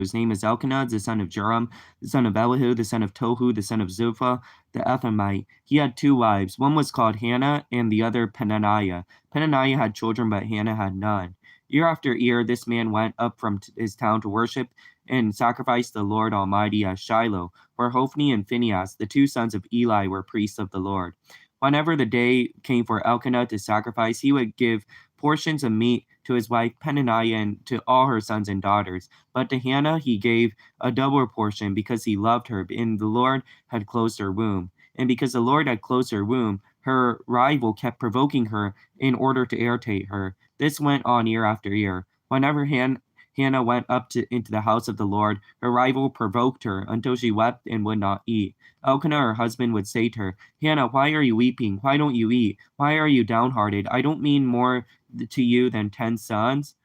whose name is Elkanah, the son of Joram, the son of Elihu, the son of Tohu, the son of Zupha, the Ephraimite. He had 2 wives. One was called Hannah, and the other Peninnah. Peninnah had children, but Hannah had none. Year after year, this man went up from his town to worship and sacrifice the Lord Almighty at Shiloh, where Hophni and Phinehas, the 2 sons of Eli, were priests of the Lord. Whenever the day came for Elkanah to sacrifice, he would give portions of meat to his wife Peninnah and to all her sons and daughters. But to Hannah he gave a double portion because he loved her, and the Lord had closed her womb. And because the Lord had closed her womb, her rival kept provoking her in order to irritate her. This went on year after year. Whenever Hannah went up into the house of the Lord, her rival provoked her until she wept and would not eat. Elkanah, her husband, would say to her, Hannah, why are you weeping? Why don't you eat? Why are you downhearted? I don't mean more to you than 10 sons.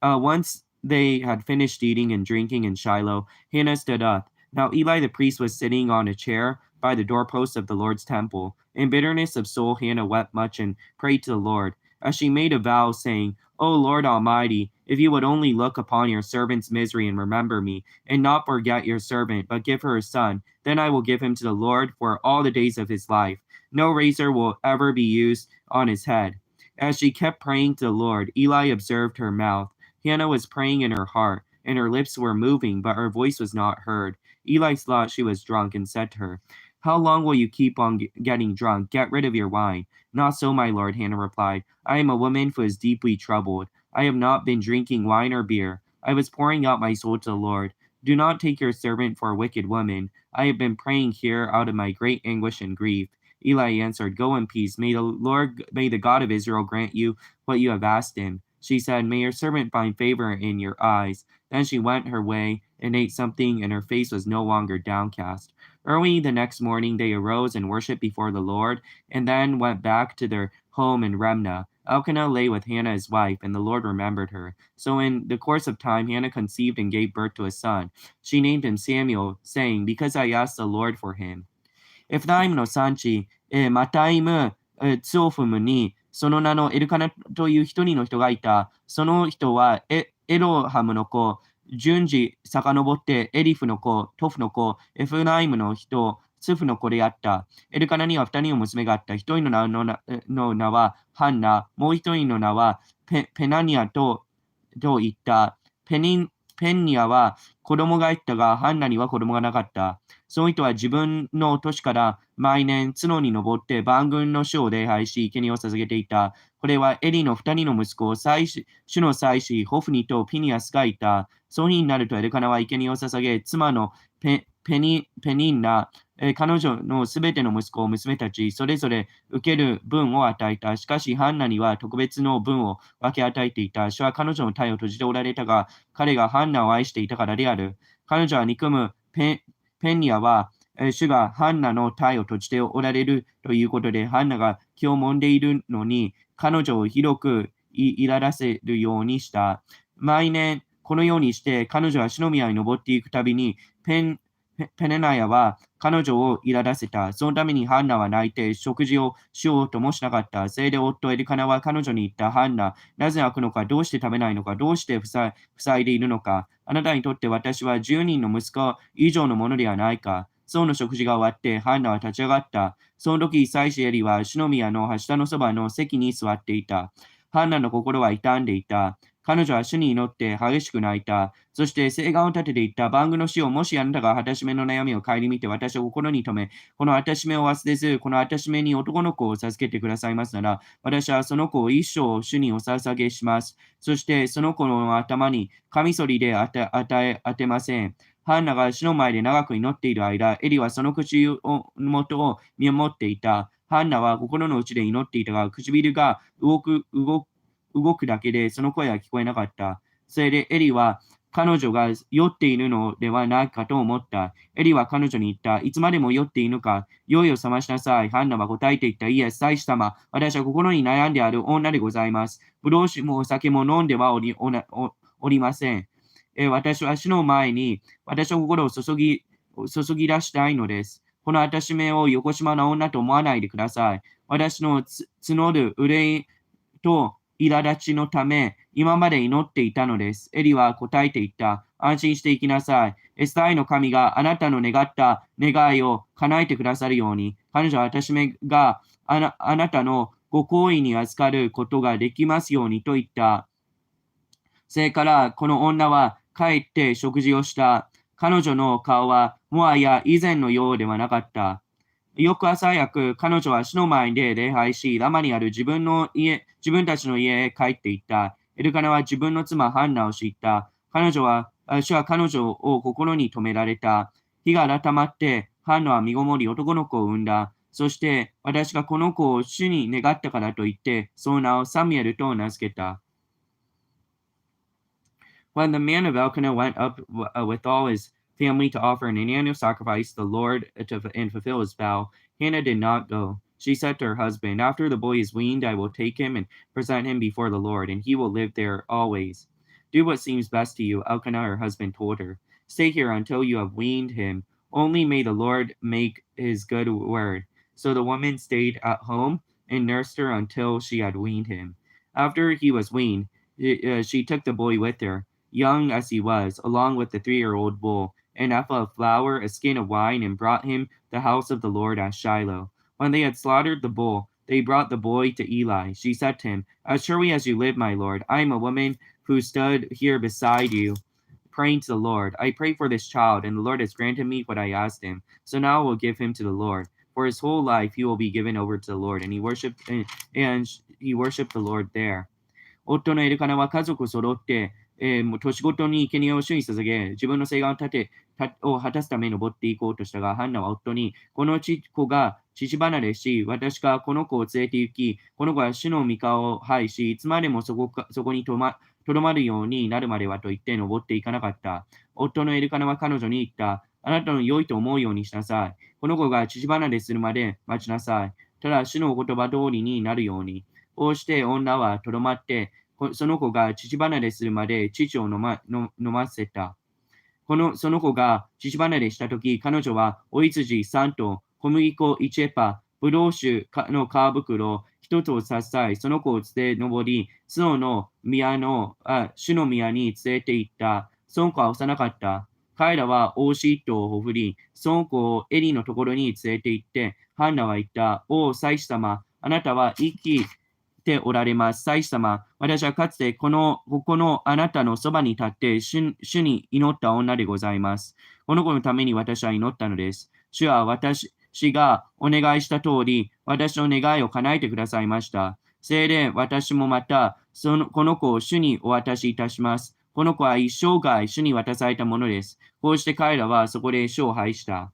Once they had finished eating and drinking in Shiloh, Hannah stood up. Now Eli the priest was sitting on a chair by the doorpost of the Lord's temple. In bitterness of soul, Hannah wept much and prayed to the Lord, as she made a vow, saying, O Lord Almighty, if you would only look upon your servant's misery and remember me, and not forget your servant, but give her a son, then I will give him to the Lord for all the days of his life. No razor will ever be used on his head. As she kept praying to the Lord, Eli observed her mouth. Hannah was praying in her heart, and her lips were moving, but her voice was not heard. Eli thought she was drunk and said to her, How long will you keep on getting drunk? Get rid of your wine. Not so, my lord, Hannah replied. I am a woman who is deeply troubled. I have not been drinking wine or beer. I was pouring out my soul to the Lord. Do not take your servant for a wicked woman. I have been praying here out of my great anguish and grief. Eli answered, Go in peace. May the God of Israel grant you what you have asked him. She said, May your servant find favor in your eyes. Then she went her way and ate something, and her face was no longer downcast. Early the next morning they arose and worshipped before the Lord, and then went back to their home in Ramnah. Elkanah lay with Hannah his wife, and the Lord remembered her. So in the course of time Hannah conceived and gave birth to a son. She named him Samuel, saying, Because I asked the Lord for him. エフライムの産地、マタイム、ツオフムに、その名のエルカナという一人の人がいた。その人はエロハムの子、順次遡ってエリフの子、トフの子、エフライムの人、ツフの子であった。エルカナには二人の娘があった。一人の名はハンナ、もう一人の名はペナニアと言った。ペニアは子供がいったが、ハンナには子供がなかった。その人は自分の都市から毎年角に登って万軍の主を礼拝し、生贄を捧げていた。これはエリの二人の息子、主の祭司、ホフニとピニアスがいた。その日になるとエルカナは生贄を捧げ、妻のペニンナ、彼女のすべての息子、娘たち、それぞれ受ける分を与えた。しかし、ハンナには特別の分を分け与えていた。主は彼女の体を閉じておられたが、彼がハンナを愛していたからである。彼女は憎むペニアは、主がハンナの体を閉じておられるということで、ハンナが気を揉んでいるのに、彼女を広くいらせるようにした。毎年、このようにして、彼女は主の宮に登っていくたびに、ペネナヤは彼女をいららせた。そのためにハンナは泣いて食事をしようともしなかった。それで夫エルカナは彼女に言った。ハンナ、なぜ泣くのか、どうして食べないのか、どうして塞いでいるのか。あなたにとって私は10人の息子以上のものではないか。その食事が終わって、ハンナは立ち上がった。その時、祭司エリは主の宮の柱のそばの席に座っていた。ハンナの心は傷んでいた。彼女は主に祈って激しく泣いた。そして誓願を立てていった。万軍の死をもしあなたが果たしめの悩みを顧みて私を心に留め、この果たしめを忘れず、この果たしめに男の子を授けてくださいますなら、私はその子を一生主にお捧げします。そしてその子の頭にカミソリで当てません。ハンナが主の前で長く祈っている間、エリはその口元を見守っていた。ハンナは心の内で祈っていたが、唇が動くだけでその声は聞こえなかった。それでエリは彼女が酔っているのではないかと思った。エリは彼女に言った。いつまでも酔っているのか。酔いを覚ましなさい。ハンナは答えて言った。いえ、祭司様。私は心に悩んである女でございます。ブドウ酒もお酒も飲んではおりません。私は主の前に私の心を注ぎ出したいのです。この私めを横島な女と思わないでください。私の募る憂いと苛立ちのため、今まで祈っていたのです。エリは答えていった。安心していきなさい。エスタイの神があなたの願った願いを叶えてくださるように、彼女は私があなたのご好意に預かることができますようにと言った。それからこの女は帰って食事をした。彼女の顔はもはや以前のようではなかった。翌朝早く彼女は主の前で礼拝し、ラマにある自分たちの家へ帰っていった。エルカナは自分の妻ハンナを知った。主は彼女を心に留められた。日が改まって、ハンナは身ごもり男の子を産んだ。そして私がこの子を主に願ったからと言って、その名をサミュエルと名付けた。When the man of Elkanah went up with all his family to offer an annual sacrifice to the Lord and fulfill his vow, Hannah did not go. She said to her husband, After the boy is weaned, I will take him and present him before the Lord, and he will live there always. Do what seems best to you, Elkanah, her husband, told her. Stay here until you have weaned him. Only may the Lord make his good word. So the woman stayed at home and nursed her until she had weaned him. After he was weaned, she took the boy with her, young as he was, along with the 3-year-old bull, an ephah of flour, a skin of wine, and brought him to the house of the Lord at Shiloh. When they had slaughtered the bull, they brought the boy to Eli. She said to him, As surely as you live, my Lord, I am a woman who stood here beside you, praying to the Lord. I prayed for this child, and the Lord has granted me what I asked him. So now I will give him to the Lord. For his whole life he will be given over to the Lord. And he worshipped the Lord there. 夫のエルカナは家族揃って、年ごとに生贄を主に捧げ、自分の誓願を果たすために登っていこうとしたが、ハンナは夫に、この子が父離れし、私がこの子を連れて行き、この子は主の御顔を拝し、いつまでもそこにとどまるようになるまではと言って登っていかなかった。夫のエルカナは彼女に言った。あなたの良いと思うようにしなさい。この子が父離れするまで待ちなさい。ただ、主のお言葉通りになるように。こうして女はとどまって、その子が乳離れするまで乳を飲ませた。その子が乳離れしたとき、彼女はお羊3頭、小麦粉1エパ、ブドウ酒の皮袋1つを差しさい、その子を連れ上り、主の宮に連れて行った。その子は幼かった。彼らは王子1頭をほふり、その子をエリのところに連れて行って、ハンナは言った。お祭司様、あなたは生きておられます。祭司様、私はかつてこのあなたのそばに立って主に祈った女でございます。この子のために私は祈ったのです。主は私がお願いした通り、私の願いを叶えてくださいました。それで私もまたこの子を主にお渡しいたします。この子は一生涯主に渡されたものです。こうして彼らはそこで主を拝した。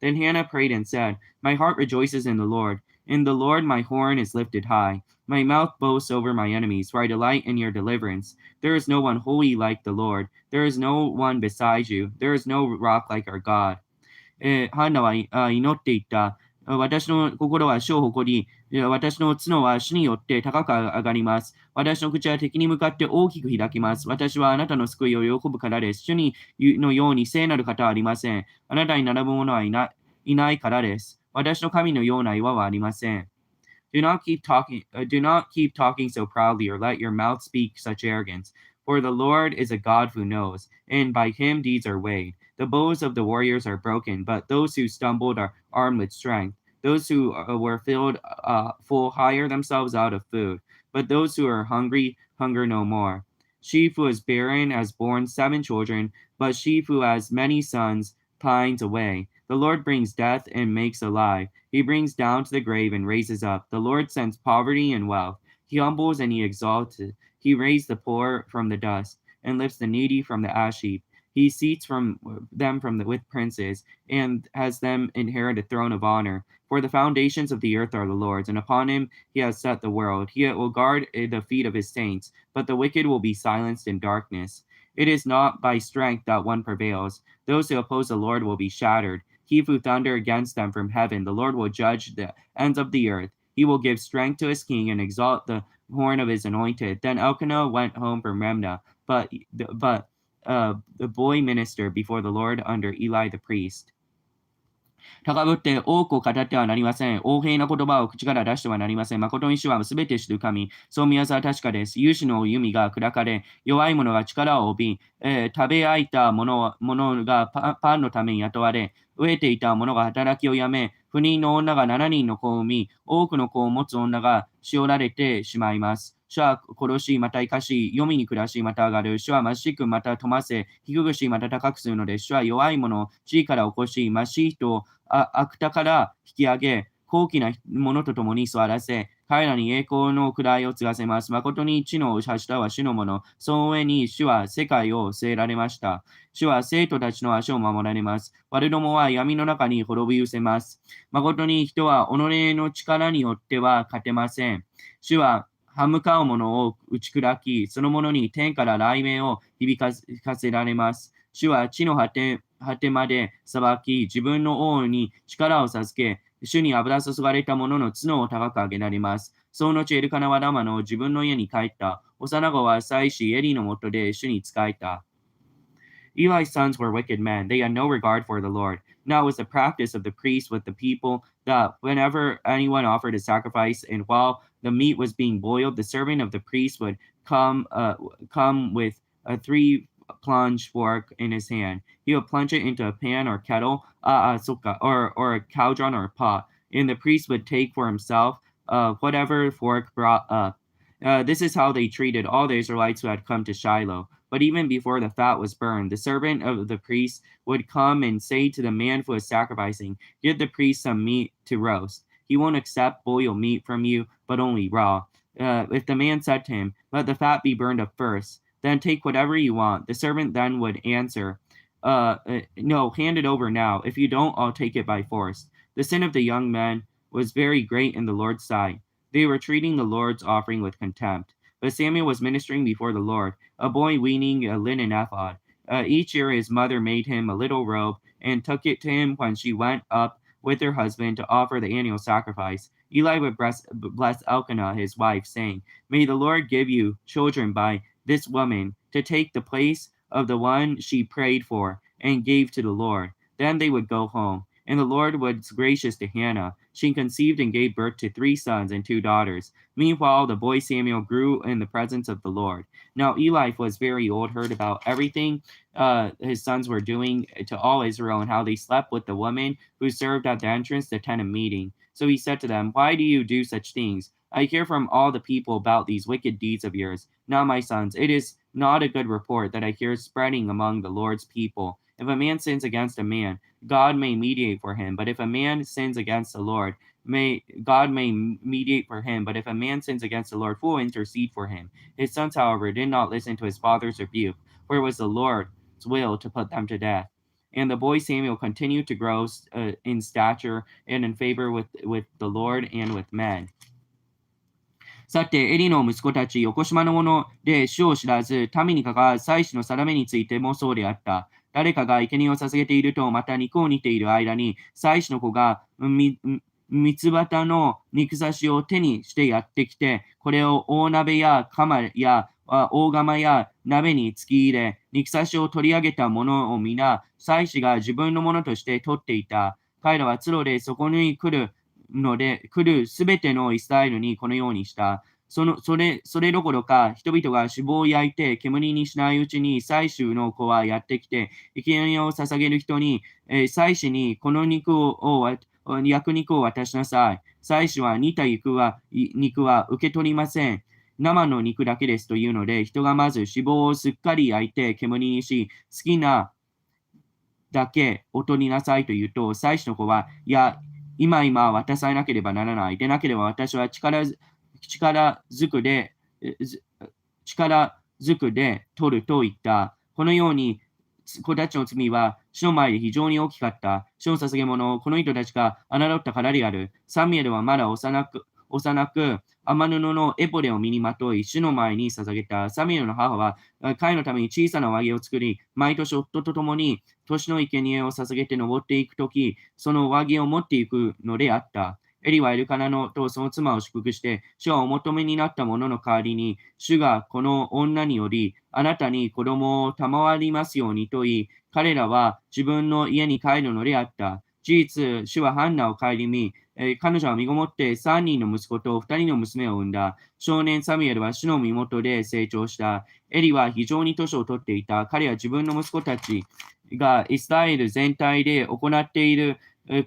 Then Hannah prayed and said, My heart rejoices in the Lord. In the Lord my horn is lifted high. My mouth boasts over my enemies, for I delight in your deliverance. There is no one holy like the Lord. There is no one beside you. There is no rock like our God. ハンナは祈っていった。私の心は主を誇り、私の角は主によって高く上がります。私の口は敵に向かって大きく開きます。私はあなたの救いを喜ぶからです。主のように聖なる方はありません。あなたに並ぶ者はいないからです。私の神のような岩はありません。Do not keep talking so proudly, or let your mouth speak such arrogance. For the Lord is a God who knows, and by him deeds are weighed. The bows of the warriors are broken, but those who stumbled are armed with strength. Those who were full hire themselves out of food, but those who are hungry hunger no more. She who is barren has borne 7 children, but she who has many sons pines away. The Lord brings death and makes alive. He brings down to the grave and raises up. The Lord sends poverty and wealth. He humbles and he exalts. He raised the poor from the dust and lifts the needy from the ash heap. He seats them with princes and has them inherit a throne of honor. For the foundations of the earth are the Lord's, and upon him he has set the world. He will guard the feet of his saints, but the wicked will be silenced in darkness. It is not by strength that one prevails. Those who oppose the Lord will be shattered. He who thunder against them from heaven, the Lord will judge the ends of the earth. He will give strength to his king and exalt the horn of his anointed. Then Elkanah went home from Ramnah, but the boy ministered before the Lord under Eli the priest. 高ぶって多くを語ってはなりません。横柄な言葉を口から出してはなりません。誠に主はすべて知る神。そう見業は確かです。勇士の弓が砕かれ、弱い者が力を帯び、食べ飽いた者がパンのために雇われ、飢えていた者が働きをやめ、不妊の女が7人の子を産み、多くの子を持つ女がしられてしまいます。主は殺し、また生かし、黄泉に暮らし、また上がる。主は貧しく、また富ませ、低くし、また高くするのです。主は弱い者を地位から起こし、貧しい人を悪田から引き上げ、高貴な者と共に座らせ、彼らに栄光の位を継がせます。誠に地の柱は主のもの。その上に主は世界を据えられました。主は生徒たちの足を守られます。悪どもは闇の中に滅び失せます。誠に人は己の力によっては勝てません。主は歯向かう者を打ち砕き、その者に天から雷鳴を響かせられます。主は地の果てまで裁き、自分の王に力を授け、主に油注がれた者の角を高く上げられます。その後、エルカナはラマの自分の家に帰った。幼子は祭司エリのもとで主に仕えた。Eli's sons were wicked men. They had no regard for the Lord. Now it was the practice of the priests with the people that whenever anyone offered a sacrifice, and while the meat was being boiled, the servant of the priest would come with a three-plunge fork in his hand. He would plunge it into a pan or kettle, or a cauldron or a pot, and the priest would take for himself whatever fork brought up. This is how they treated all the Israelites who had come to Shiloh. But even before the fat was burned, the servant of the priest would come and say to the man who was sacrificing, "Give the priest some meat to roast. He won't accept boiled meat from you, but only raw." If the man said to him, "Let the fat be burned up first, then take whatever you want," the servant then would answer, "No, hand it over now. If you don't, I'll take it by force." The sin of the young men was very great in the Lord's sight. They were treating the Lord's offering with contempt. But Samuel was ministering before the Lord, a boy weaning a linen ephod. Each year his mother made him a little robe and took it to him when she went up with her husband to offer the annual sacrifice. Eli would bless Elkanah, his wife, saying, "May the Lord give you children by this woman to take the place of the one she prayed for and gave to the Lord." Then they would go home. And the Lord was gracious to Hannah. She conceived and gave birth to 3 sons and 2 daughters. Meanwhile, the boy Samuel grew in the presence of the Lord. Now Eli was very old, heard about everything his sons were doing to all Israel and how they slept with the woman who served at the entrance to the tent of meeting. So he said to them, "Why do you do such things? I hear from all the people about these wicked deeds of yours. Now, my sons, it is not a good report that I hear spreading among the Lord's people. If a man sins against a man, God may mediate for him. But if a man sins against the Lord, God may mediate for him. But if a man sins against the Lord, who will intercede for him?" His sons, however, did not listen to his father's rebuke, for it was the Lord's will to put them to death. And the boy Samuel continued to grow in stature and in favor with the Lord and with men. さて、エリの息子たち、よこしまの者で主を知らず、民にかか祭司の定めについてもそうであった。誰かが生贄を捧げていると、また肉を煮ている間に、祭司の子が三つ旗の肉刺しを手にしてやってきて、これを大鍋や釜や大釜や鍋に突き入れ、肉刺しを取り上げた者を皆、祭司が自分のものとして取っていた。彼らはツロでそこに来るすべてのイスラエルにこのようにした。それどころか、人々が脂肪を焼いて煙にしないうちに、祭司の子はやってきて、生贄を捧げる人に、祭司にこの焼く肉を渡しなさい。祭司は煮た肉は受け取りません。生の肉だけですというので、人がまず脂肪をすっかり焼いて煙にし、好きなだけお取りなさいと言うと、祭司の子は、いや、今渡さなければならない。でなければ私は力ずくで取ると言った。このように子たちの罪は主の前で非常に大きかった。主の捧げ物をこの人たちが侮ったからである。サミュエルはまだ幼く雨布のエポレを身にまとい、主の前に捧げた。サミュエルの母は彼のために小さな上着を作り、毎年夫と共に年の生贄を捧げて登っていくとき、その上着を持っていくのであった。エリはエルカナとその妻を祝福して、主はお求めになったものの代わりに、主がこの女により、あなたに子供を賜りますようにと言い、彼らは自分の家に帰るのであった。事実、主はハンナを顧み、彼女は身ごもって3人の息子と2人の娘を産んだ。少年サミュエルは主の身元で成長した。エリは非常に年を取っていた。彼は自分の息子たちがイスラエル全体で行っている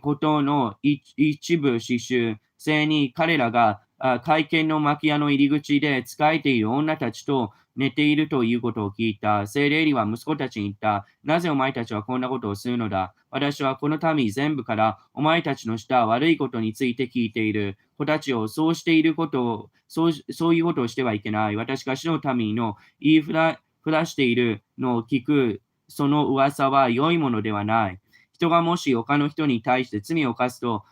ことの一部刺繍性に彼らが会見の幕屋の入り口で仕えている女たちと寝ているということを聞いた。聖霊は息子たちに言った。なぜお前たちはこんなことをするのだ。私はこの民全部からお前たちのした悪いことについて聞いている。子たちをそうしていることを、そういうことをしてはいけない。私が主の民の言いふらしているのを聞く、その噂は良いものではない。人がもし他の人に対して罪を犯すと、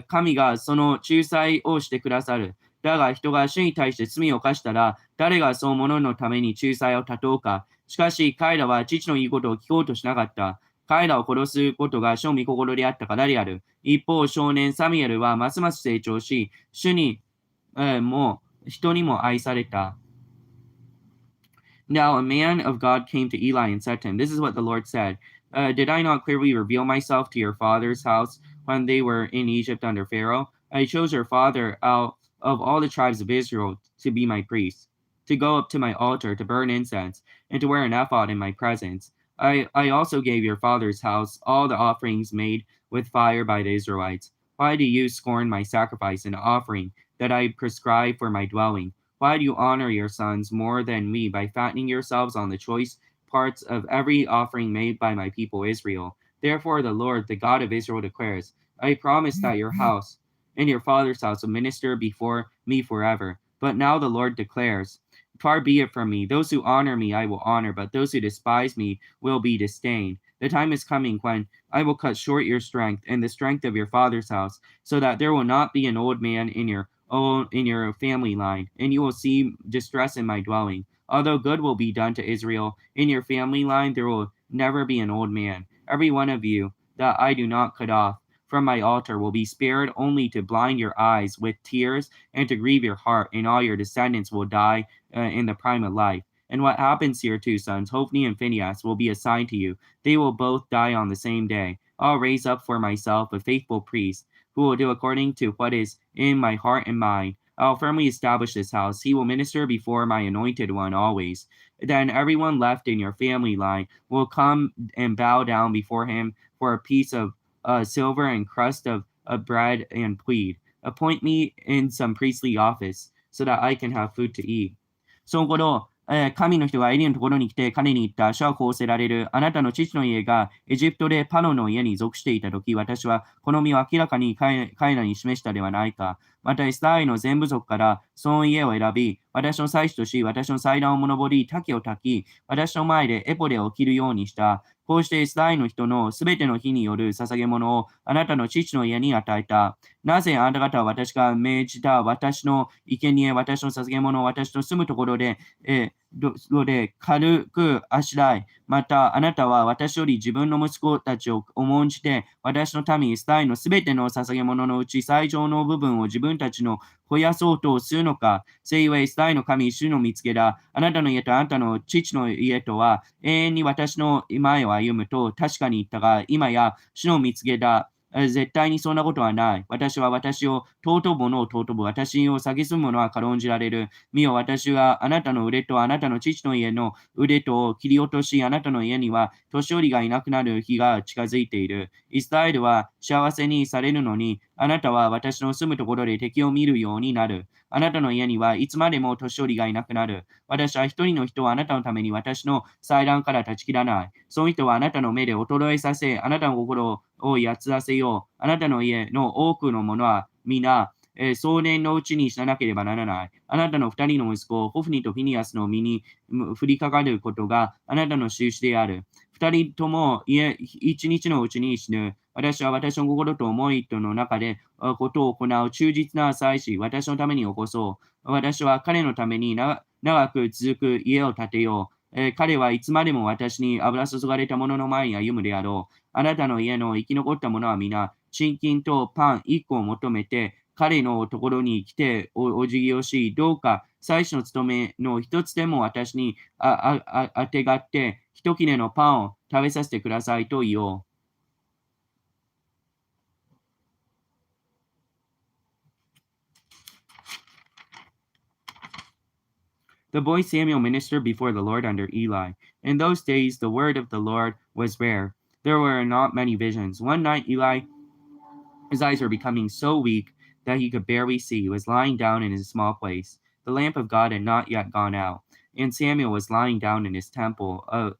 神がその仲裁をしてくださる。だが人が主に対して罪を犯したら、誰がそう者のために仲裁を立とうか。しかし彼らは父の言うことを聞こうとしなかった。彼らを殺すことが主の御心であったからである。一方、少年サミュエルはますます成長し、主に、も人にも愛された。Now a man of God came to Eli and said to him, This is what the Lord said. Did I not clearly reveal myself to your father's house when they were in Egypt under Pharaoh? I chose your father out of all the tribes of Israel to be my priest, to go up to my altar to burn incense, and to wear an ephod in my presence. I also gave your father's house all the offerings made with fire by the Israelites. Why do you scorn my sacrifice and offering that I prescribe for my dwelling? Why do you honor your sons more than me by fattening yourselves on the choice parts of every offering made by my people Israel? Therefore the Lord, the God of Israel, declares, I promised that your house and your father's house will minister before me forever. But now the Lord declares, Far be it from me. Those who honor me I will honor, but those who despise me will be disdained. The time is coming when I will cut short your strength and the strength of your father's house, so that there will not be an old man in your family line, and you will see distress in my dwelling. Although good will be done to Israel, in your family line there will never be an old man. Every one of you that I do not cut off from my altar will be spared only to blind your eyes with tears and to grieve your heart, and all your descendants will die in the prime of life. And what happens to your two sons, Hophni and Phinehas, will be assigned to you. They will both die on the same day. I'll raise up for myself a faithful priest who will do according to what is in my heart and mind. I'll firmly establish this house. He will minister before my anointed one always. Then everyone left in your family line will come and bow down before him for a piece of silver and crust of bread and plead. Appoint me in some priestly office so that I can have food to eat. その頃、神の人がエリのところに来て彼に言った。主はこうせられる。あなたの父の家がエジプトでパロの家に属していたとき、私はこの身を明らかに彼らに示したではないか。またイスラエルの全部族からその家を選び、私の祭司とし、私の祭壇を物り、竹を焚き、私の前でエポレを着るようにした。こうしてイスラエルの人のすべての日による捧げ物をあなたの父の家に与えた。なぜあなた方は私が命じた私の生贄、私の捧げ物を私の住むところで、軽くあしらい、またあなたは私より自分の息子たちを重んじて、私の民イスラエルのすべての捧げ物のうち最上の部分を自分たちの肥やそうとするのか。せいはイスラエルの神、主の見つけだ。あなたの家とあなたの父の家とは永遠に私の前を歩むと確かに言ったが、今や主の見つけだ。絶対にそんなことはない。私は私を尊ぶ者を尊ぶ。私を蔑む者は軽んじられる。見よ、私はあなたの腕とあなたの父の家の腕と切り落とし、あなたの家には年寄りがいなくなる日が近づいている。イスラエルは幸せにされるのに、あなたは私の住むところで敵を見るようになる。あなたの家にはいつまでも年寄りがいなくなる。私は一人の人をあなたのために私の祭壇から断ち切らない。その人はあなたの目で衰えさせ、あなたの心をやつらせよう。あなたの家の多くの者は皆、壮年のうちに死ななければならない。あなたの二人の息子、ホフニとフィニアスの身に降りかかることがあなたの印である。二人とも一日のうちに死ぬ。私は私の心と思いとの中でことを行う忠実な祭司、私のために起こそう。私は彼のために長く続く家を建てよう。彼はいつまでも私に油注がれた者の前に歩むであろう。あなたの家の生き残った者は皆、賃金とパン一個を求めて、彼のところに来てお辞儀をし、どうか祭司の務めの一つでも私にあてがって、一切れのパンを食べさせてくださいと言おう。The boy Samuel ministered before the Lord under Eli. In those days, the word of the Lord was rare. There were not many visions. One night, his eyes were becoming so weak that he could barely see. He was lying down in his small place. The lamp of God had not yet gone out, and Samuel was lying down in his temple of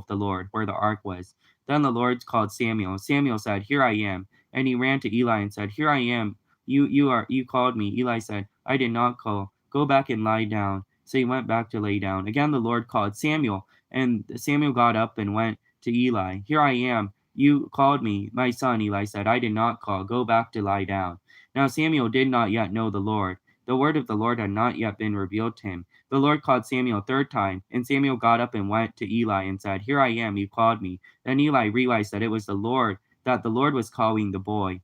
the Lord, where the ark was. Then the Lord called Samuel. Samuel said, "Here I am." And he ran to Eli and said, "Here I am. You called me." Eli said, "I did not call. Go back and lie down." So he went back to lay down. Again the Lord called Samuel, and Samuel got up and went to Eli. "Here I am. You called me, my son," Eli said. "I did not call. Go back to lie down." Now Samuel did not yet know the Lord. The word of the Lord had not yet been revealed to him. The Lord called Samuel a third time, and Samuel got up and went to Eli and said, "Here I am, you called me." Then Eli realized that it was that the Lord was calling the boy.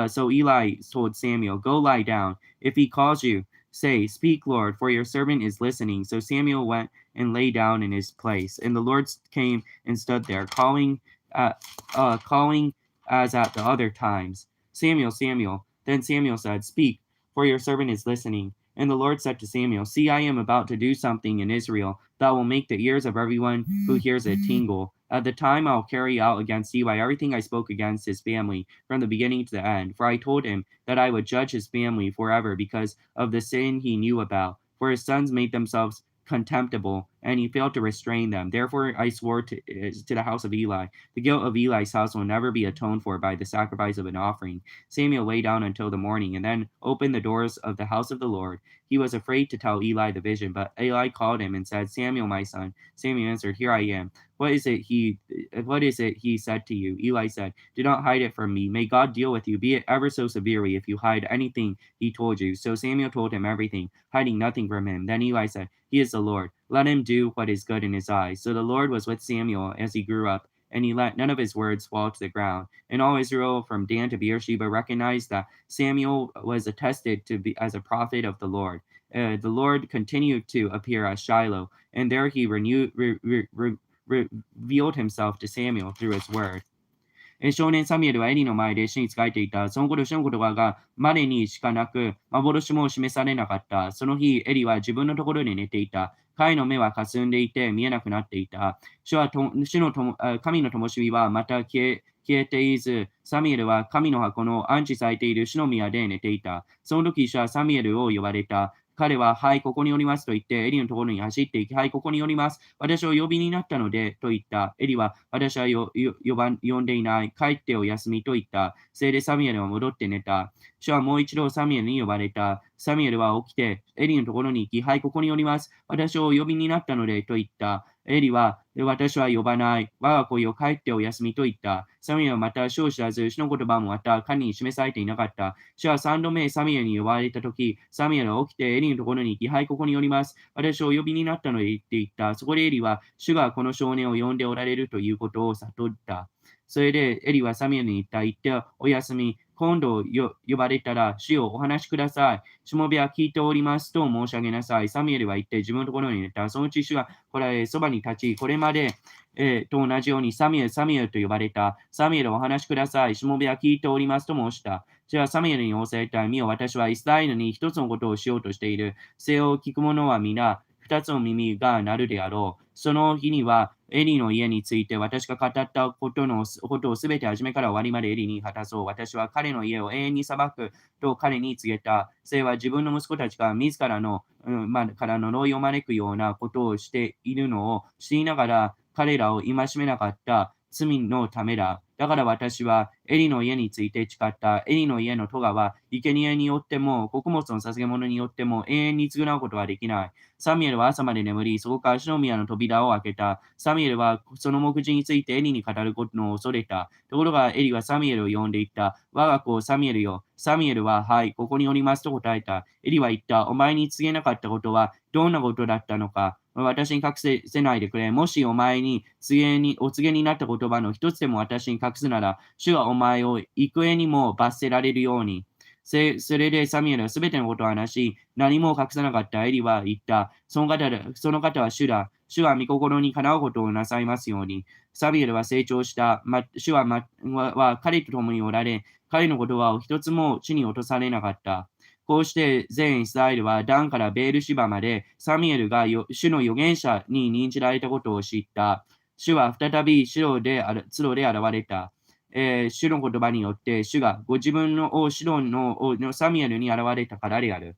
So Eli told Samuel, "Go lie down. If he calls you, say, 'Speak, Lord, for your servant is listening.'" So Samuel went and lay down in his place. And the Lord came and stood there, calling as at the other times, "Samuel, Samuel." Then Samuel said, "Speak, for your servant is listening." And the Lord said to Samuel, "See, I am about to do something in Israel that will make the ears of everyone who hears it tingle. At the time I will carry out against Eli everything I spoke against his family from the beginning to the end. For I told him that I would judge his family forever because of the sin he knew about. For his sons made themselves contemptible, and he failed to restrain them. Therefore I swore to the house of Eli, the guilt of Eli's house will never be atoned for by the sacrifice of an offering." Samuel lay down until the morning, and then opened the doors of the house of the Lord. He was afraid to tell Eli the vision, but Eli called him and said, "Samuel, my son." Samuel answered, "Here I am." What is it he said to you?" Eli said, "Do not hide it from me. May God deal with you, be it ever so severely, if you hide anything he told you." So Samuel told him everything, hiding nothing from him. Then Eli said, "He is the Lord. Let him do what is good in his eyes." So the Lord was with Samuel as he grew up, and he let none of his words fall to the ground. And all Israel from Dan to Beersheba recognized that Samuel was attested to be as a prophet of the Lord. The Lord continued to appear at Shiloh, and there he revealed himself to Samuel through his word. 少年サミュエルはエリの前で主に仕えていた。その頃主の言葉が稀にしかなく、幻も示されなかった。その日、エリは自分のところで寝ていた。彼の目は霞んでいて見えなくなっていた。神の灯火はまた消えていず、サミュエルは神の箱の安置されている主の宮で寝ていた。その時、主はサミュエルを呼ばれた。彼は、はい、ここにおりますと言って、エリのところに走っていき、はい、ここにおります。私を呼びになったので、と言った。エリは、私は呼んでいない。帰ってお休みと言った。それでサミュエルは戻って寝た。主はもう一度サミュエルに呼ばれた。サミュエルは起きて、エリのところに行き、はい、ここにおります。私を呼びになったので、と言った。エリは、私は呼ばない。我が子よ、帰ってお休みと言った。サミュエルはまた主を知らず、主の言葉もまた彼に示されていなかった。主は三度目サミュエルに呼ばれたとき、サミュエルは起きてエリのところに行き、はい、ここにおります。私をお呼びになったので言って言った。そこでエリは、主がこの少年を呼んでおられるということを悟った。それでエリはサミュエルに言った。言ってお休み。今度呼ばれたら、主よお話しください。しもべは聞いておりますと申し上げなさい。サミュエルは言って自分のところに寝た。そのうち主がそばに立ち、これまで、と同じようにサミュエル、サミュエルと呼ばれた。サミュエルお話しください。しもべは聞いておりますと申した。じゃあサミュエルに仰せられた。見よ、私はイスラエルに一つのことをしようとしている。それを聞く者は皆、二つの耳が鳴るであろう。その日には、エリの家について私が語ったことをすべて初めから終わりまでエリに果たそう。私は彼の家を永遠に裁くと彼に告げた。それは自分の息子たちが自らの、から呪いを招くようなことをしているのを知りながら彼らを戒めなかった罪のためだ。だから私はエリの家について誓った。エリの家の咎は生贄によっても穀物の捧げ物によっても永遠に償うことはできない。サミュエルは朝まで眠り、そこから主の宮の扉を開けた。サミュエルはその目次についてエリに語ることを恐れた。ところがエリはサミュエルを呼んでいった。我が子サミュエルよ。サミュエルは、はい、ここにおりますと答えた。エリは言った。お前に告げなかったことはどんなことだったのか。私に隠せないでくれ。もしお前にお告げになった言葉の一つでも私に隠すなら、主はお前を幾重にも罰せられるように。それでサミュエルはすべてのことを話し、何も隠さなかった。エリは言った。その方は主だ。主は御心にかなうことをなさいますように。サミュエルは成長した。主は彼と共におられ、彼の言葉を一つも地に落とされなかった。こうして全イスラエルはダンからベールシバまでサミュエルが主の預言者に任じられたことを知った。主は再び通路で現れた。主の言葉によって主がご自分の王シロンの王のサミュエルに現れたからである。